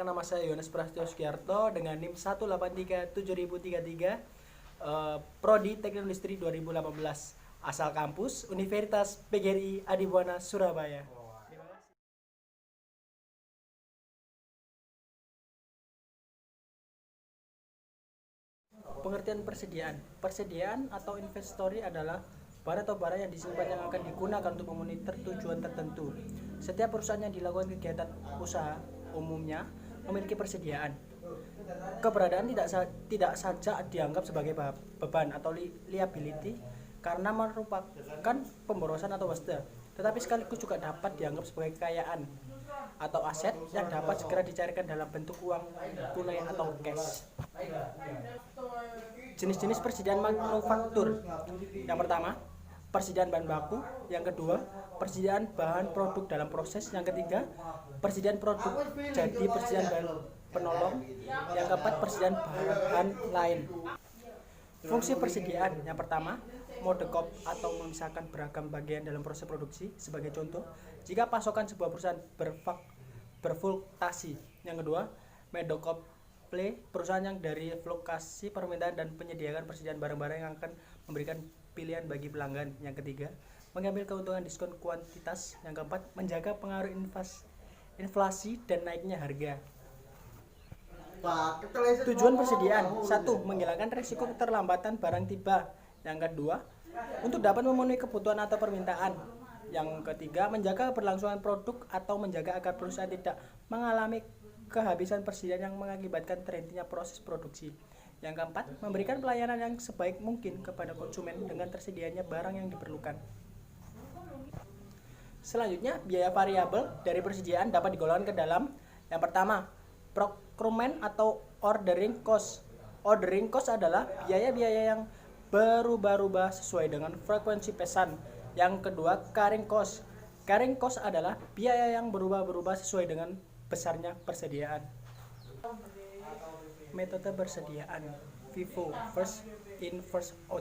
Perkenalkan, nama saya Yohanes Prastio Sugiarto dengan NIM 1837033, Prodi Teknik Industri 2018, asal kampus Universitas PGRI Adibuana Surabaya. Pengertian persediaan. Persediaan atau inventory adalah barang atau barang yang disimpan yang akan digunakan untuk memenuhi tujuan tertentu. Setiap perusahaan yang dilakukan kegiatan usaha umumnya memiliki persediaan. Keberadaan tidak saja dianggap sebagai beban atau liability karena merupakan pemborosan atau waste, tetapi sekaligus juga dapat dianggap sebagai kekayaan atau aset yang dapat segera dicairkan dalam bentuk uang tunai atau cash. Jenis-jenis persediaan manufaktur. Yang pertama, persediaan bahan baku. Yang kedua, persediaan bahan produk dalam proses. Yang ketiga, persediaan produk jadi persediaan bahan penolong. Yang keempat, persediaan bahan lain. Fungsi persediaan. Yang pertama, modekop atau memisahkan beragam bagian dalam proses produksi. Sebagai contoh, jika pasokan sebuah perusahaan berfluktuasi. Yang kedua, medokop perusahaan yang dari fluktuasi permintaan dan penyediakan persediaan barang-barang yang akan memberikan pilihan bagi pelanggan. Yang ketiga, mengambil keuntungan diskon kuantitas. Yang keempat, menjaga pengaruh inflasi dan naiknya harga. Tujuan persediaan: 1. Menghilangkan risiko keterlambatan barang tiba. Yang kedua, untuk dapat memenuhi kebutuhan atau permintaan. Yang ketiga, menjaga keberlangsungan produk atau menjaga agar perusahaan tidak mengalami kehabisan persediaan yang mengakibatkan terhentinya proses produksi. Yang keempat, memberikan pelayanan yang sebaik mungkin kepada konsumen dengan tersedianya barang yang diperlukan. Selanjutnya, biaya variabel dari persediaan dapat digolongkan ke dalam. Yang pertama, procurement atau ordering cost. Ordering cost adalah biaya-biaya yang berubah-ubah sesuai dengan frekuensi pesan. Yang kedua, carrying cost. Carrying cost adalah biaya yang berubah-ubah sesuai dengan besarnya persediaan. Metode persediaan FIFO, first in first out,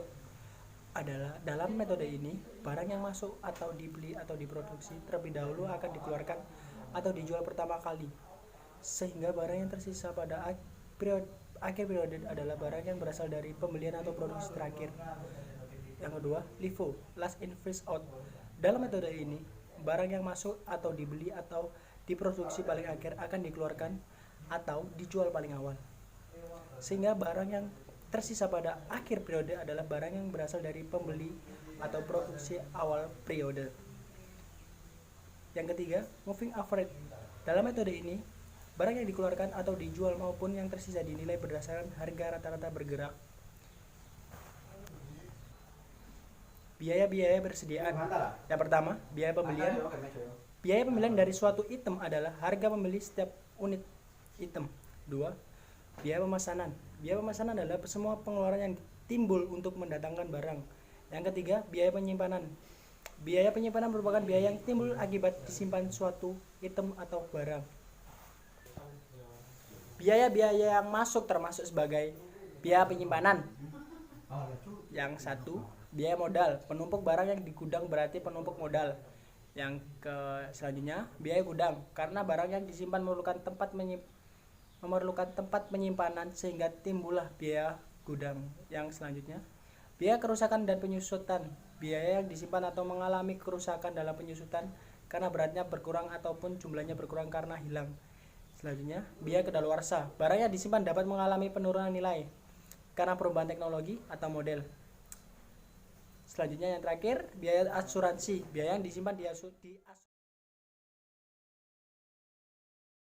adalah dalam metode ini barang yang masuk atau dibeli atau diproduksi terlebih dahulu akan dikeluarkan atau dijual pertama kali, sehingga barang yang tersisa pada akhir periode adalah barang yang berasal dari pembelian atau produksi terakhir. Yang kedua, LIFO, last in first out. Dalam metode ini barang yang masuk atau dibeli atau diproduksi paling akhir akan dikeluarkan atau dijual paling awal, sehingga barang yang tersisa pada akhir periode adalah barang yang berasal dari pembeli atau produksi awal periode. Yang ketiga, moving average. Dalam metode ini barang yang dikeluarkan atau dijual maupun yang tersisa dinilai berdasarkan harga rata-rata bergerak. Biaya-biaya persediaan. Yang pertama, biaya pembelian. Biaya pembelian dari suatu item adalah harga pembeli setiap unit item. 2. Biaya pemesanan. Biaya pemesanan adalah semua pengeluaran yang timbul untuk mendatangkan barang. Yang ketiga, biaya penyimpanan. Biaya penyimpanan merupakan biaya yang timbul akibat disimpan suatu item atau barang. Biaya-biaya yang masuk termasuk sebagai biaya penyimpanan. Yang 1, biaya modal. Penumpuk barang yang di gudang berarti penumpuk modal. Yang selanjutnya, biaya gudang, karena barang yang disimpan memerlukan tempat penyimpanan sehingga timbullah biaya gudang. Yang selanjutnya, biaya kerusakan dan penyusutan. Biaya yang disimpan atau mengalami kerusakan dalam penyusutan karena beratnya berkurang ataupun jumlahnya berkurang karena hilang. Selanjutnya, biaya kedaluarsa. Barang yang disimpan dapat mengalami penurunan nilai karena perubahan teknologi atau model. Selanjutnya yang terakhir, biaya asuransi. Biaya yang disimpan di